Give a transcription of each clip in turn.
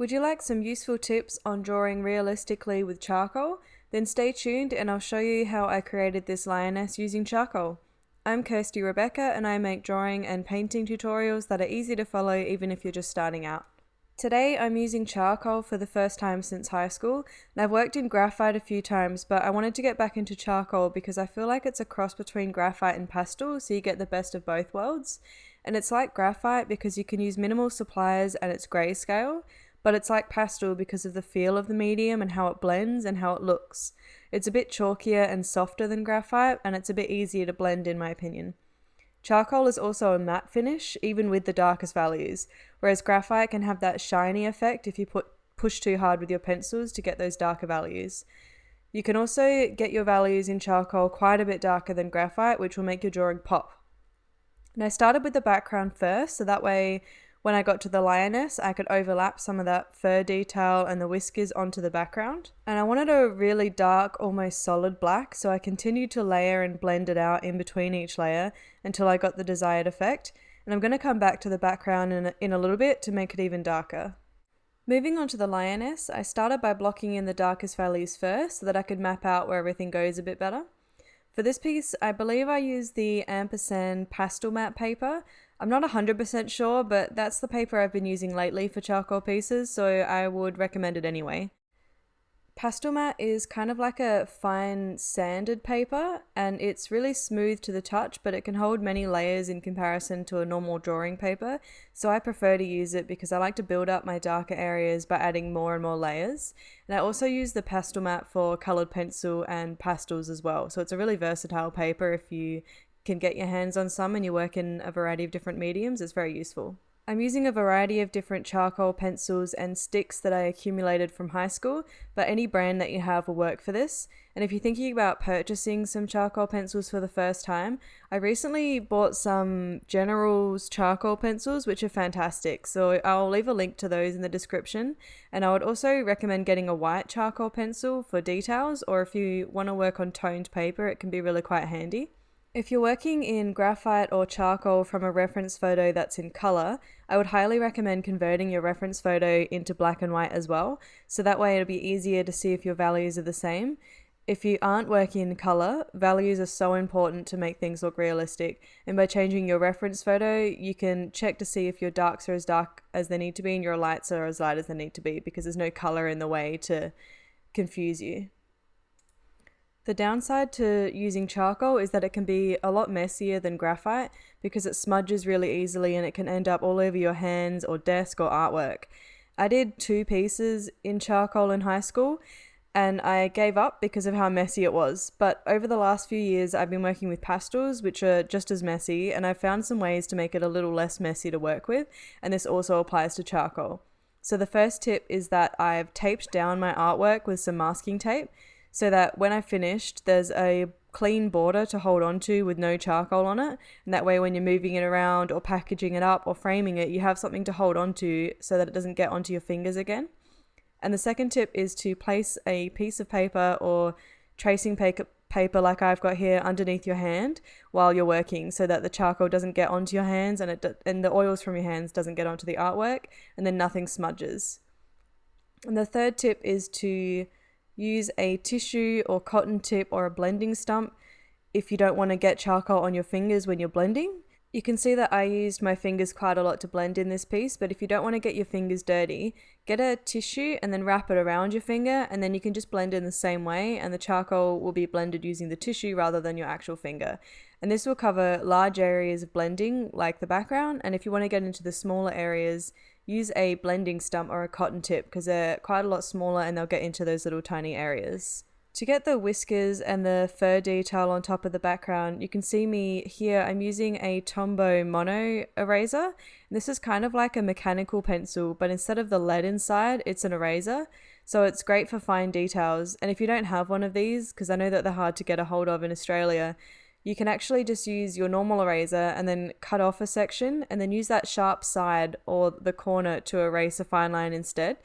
Would you like some useful tips on drawing realistically with charcoal? Then stay tuned and I'll show you how I created this lioness using charcoal. I'm Kirsty Rebecca and I make drawing and painting tutorials that are easy to follow even if you're just starting out. Today I'm using charcoal for the first time since high school, and I've worked in graphite a few times, but I wanted to get back into charcoal because I feel like it's a cross between graphite and pastel, so you get the best of both worlds. And it's like graphite because you can use minimal supplies and it's grayscale, but it's like pastel because of the feel of the medium and how it blends and how it looks. It's a bit chalkier and softer than graphite, and it's a bit easier to blend in my opinion. Charcoal is also a matte finish, even with the darkest values, whereas graphite can have that shiny effect if you push too hard with your pencils to get those darker values. You can also get your values in charcoal quite a bit darker than graphite, which will make your drawing pop. And I started with the background first, so that way when I got to the lioness, I could overlap some of that fur detail and the whiskers onto the background. And I wanted a really dark, almost solid black, so I continued to layer and blend it out in between each layer until I got the desired effect. And I'm going to come back to the background in a little bit to make it even darker. Moving on to the lioness, I started by blocking in the darkest values first so that I could map out where everything goes a bit better. For this piece, I believe I used the ampersand pastel matte paper. I'm not 100% sure, but that's the paper I've been using lately for charcoal pieces, so I would recommend it anyway. Pastel matte is kind of like a fine sanded paper, and it's really smooth to the touch, but it can hold many layers in comparison to a normal drawing paper, so I prefer to use it because I like to build up my darker areas by adding more and more layers. And I also use the pastel matte for coloured pencil and pastels as well, so it's a really versatile paper. If you can get your hands on some and you work in a variety of different mediums, it's very useful. I'm using a variety of different charcoal pencils and sticks that I accumulated from high school, but any brand that you have will work for this. And if you're thinking about purchasing some charcoal pencils for the first time, I recently bought some General's charcoal pencils, which are fantastic, so I'll leave a link to those in the description. And I would also recommend getting a white charcoal pencil for details, or if you want to work on toned paper, it can be really quite handy. If you're working in graphite or charcoal from a reference photo that's in colour, I would highly recommend converting your reference photo into black and white as well, so that way it'll be easier to see if your values are the same. If you aren't working in colour, values are so important to make things look realistic, and by changing your reference photo, you can check to see if your darks are as dark as they need to be and your lights are as light as they need to be, because there's no colour in the way to confuse you. The downside to using charcoal is that it can be a lot messier than graphite because it smudges really easily and it can end up all over your hands or desk or artwork. I did 2 pieces in charcoal in high school and I gave up because of how messy it was. But over the last few years, I've been working with pastels, which are just as messy, and I've found some ways to make it a little less messy to work with, and this also applies to charcoal. So the first tip is that I've taped down my artwork with some masking tape, so that when I finished, there's a clean border to hold on to with no charcoal on it. And that way when you're moving it around or packaging it up or framing it, you have something to hold on to so that it doesn't get onto your fingers again. And the second tip is to place a piece of paper or tracing paper like I've got here underneath your hand while you're working, so that the charcoal doesn't get onto your hands and the oils from your hands doesn't get onto the artwork, and then nothing smudges. And the third tip is to use a tissue or cotton tip or a blending stump if you don't want to get charcoal on your fingers when you're blending. You can see that I used my fingers quite a lot to blend in this piece, but if you don't want to get your fingers dirty, get a tissue and then wrap it around your finger, and then you can just blend in the same way, and the charcoal will be blended using the tissue rather than your actual finger. And this will cover large areas of blending like the background, and if you want to get into the smaller areas, use a blending stump or a cotton tip because they're quite a lot smaller and they'll get into those little tiny areas. To get the whiskers and the fur detail on top of the background, you can see me here. I'm using a Tombow mono eraser. And this is kind of like a mechanical pencil, but instead of the lead inside, it's an eraser. So it's great for fine details. And if you don't have one of these, because I know that they're hard to get a hold of in Australia, you can actually just use your normal eraser and then cut off a section and then use that sharp side or the corner to erase a fine line instead.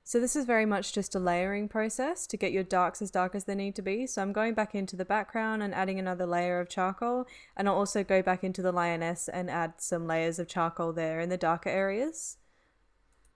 So this is very much just a layering process to get your darks as dark as they need to be. So I'm going back into the background and adding another layer of charcoal, and I'll also go back into the lioness and add some layers of charcoal there in the darker areas.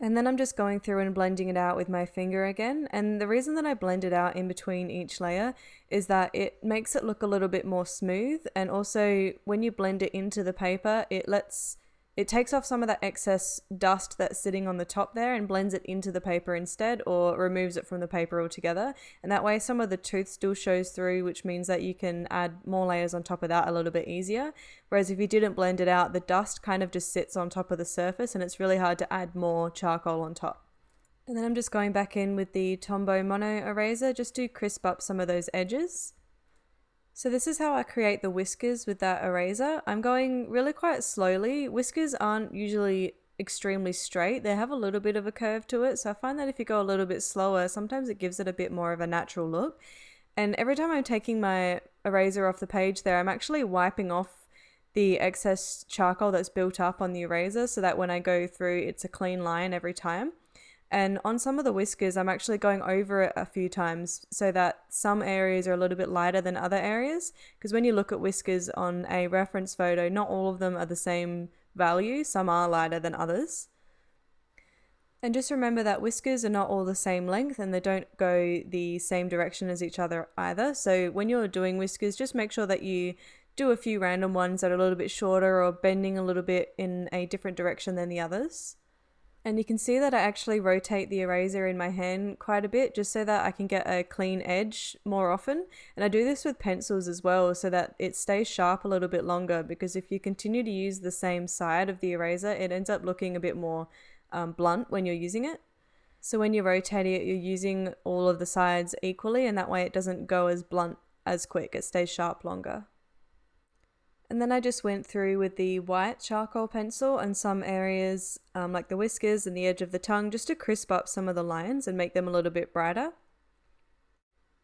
And then I'm just going through and blending it out with my finger again. And the reason that I blend it out in between each layer is that it makes it look a little bit more smooth. And also when you blend it into the paper, it takes off some of that excess dust that's sitting on the top there and blends it into the paper instead, or removes it from the paper altogether. And that way some of the tooth still shows through, which means that you can add more layers on top of that a little bit easier. Whereas if you didn't blend it out, the dust kind of just sits on top of the surface and it's really hard to add more charcoal on top. And then I'm just going back in with the Tombow Mono eraser just to crisp up some of those edges. So this is how I create the whiskers with that eraser. I'm going really quite slowly. Whiskers aren't usually extremely straight. They have a little bit of a curve to it. So I find that if you go a little bit slower, sometimes it gives it a bit more of a natural look. And every time I'm taking my eraser off the page there, I'm actually wiping off the excess charcoal that's built up on the eraser so that when I go through, it's a clean line every time. And on some of the whiskers, I'm actually going over it a few times so that some areas are a little bit lighter than other areas. Because when you look at whiskers on a reference photo, not all of them are the same value. Some are lighter than others. And just remember that whiskers are not all the same length and they don't go the same direction as each other either. So when you're doing whiskers, just make sure that you do a few random ones that are a little bit shorter or bending a little bit in a different direction than the others. And you can see that I actually rotate the eraser in my hand quite a bit just so that I can get a clean edge more often. And I do this with pencils as well so that it stays sharp a little bit longer, because if you continue to use the same side of the eraser, it ends up looking a bit more blunt when you're using it. So when you're rotating it, you're using all of the sides equally, and that way it doesn't go as blunt as quick. It stays sharp longer. And then I just went through with the white charcoal pencil and some areas like the whiskers and the edge of the tongue just to crisp up some of the lines and make them a little bit brighter.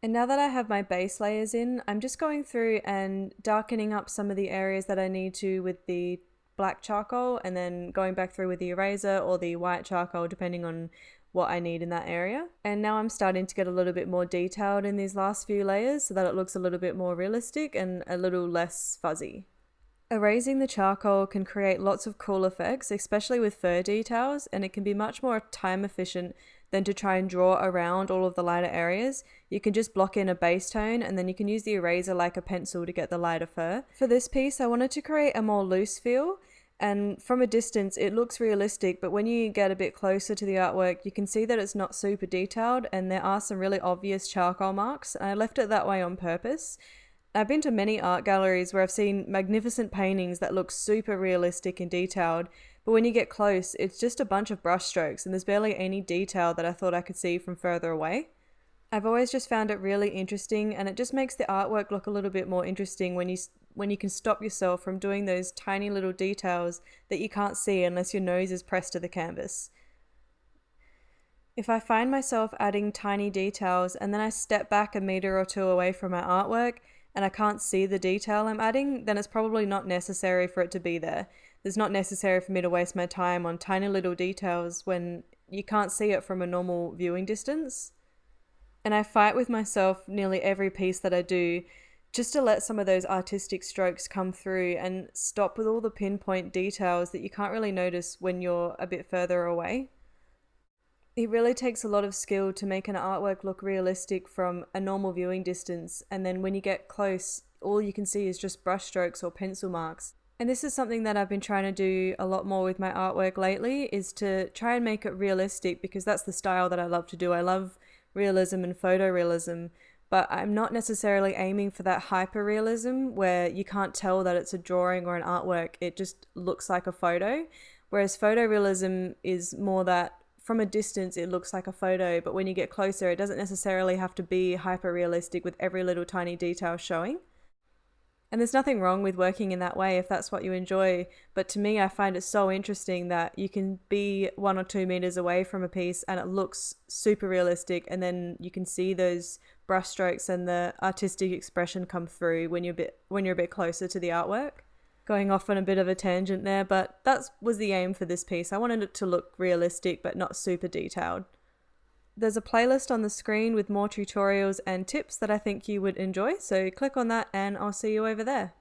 And now that I have my base layers in, I'm just going through and darkening up some of the areas that I need to with the black charcoal, and then going back through with the eraser or the white charcoal depending on what I need in that area. And now I'm starting to get a little bit more detailed in these last few layers so that it looks a little bit more realistic and a little less fuzzy. Erasing the charcoal can create lots of cool effects, especially with fur details, and it can be much more time efficient than to try and draw around all of the lighter areas. You can just block in a base tone and then you can use the eraser like a pencil to get the lighter fur. For this piece, I wanted to create a more loose feel, and from a distance it looks realistic, but when you get a bit closer to the artwork you can see that it's not super detailed and there are some really obvious charcoal marks, and I left it that way on purpose. I've been to many art galleries where I've seen magnificent paintings that look super realistic and detailed, but when you get close, it's just a bunch of brush strokes and there's barely any detail that I thought I could see from further away. I've always just found it really interesting, and it just makes the artwork look a little bit more interesting when you can stop yourself from doing those tiny little details that you can't see unless your nose is pressed to the canvas. If I find myself adding tiny details and then I step back a meter or two away from my artwork, and I can't see the detail I'm adding, then it's probably not necessary for it to be there. It's not necessary for me to waste my time on tiny little details when you can't see it from a normal viewing distance. And I fight with myself nearly every piece that I do just to let some of those artistic strokes come through and stop with all the pinpoint details that you can't really notice when you're a bit further away. It really takes a lot of skill to make an artwork look realistic from a normal viewing distance, and then when you get close, all you can see is just brush strokes or pencil marks. And this is something that I've been trying to do a lot more with my artwork lately, is to try and make it realistic, because that's the style that I love to do. I love realism and photorealism, but I'm not necessarily aiming for that hyper-realism where you can't tell that it's a drawing or an artwork, it just looks like a photo. Whereas photorealism is more that from a distance it looks like a photo, but when you get closer it doesn't necessarily have to be hyper realistic with every little tiny detail showing. And there's nothing wrong with working in that way if that's what you enjoy, but to me I find it so interesting that you can be 1 or 2 meters away from a piece and it looks super realistic, and then you can see those brush strokes and the artistic expression come through when you're a bit closer to the artwork. Going off on a bit of a tangent there, but that was the aim for this piece. I wanted it to look realistic but not super detailed. There's a playlist on the screen with more tutorials and tips that I think you would enjoy, so click on that and I'll see you over there.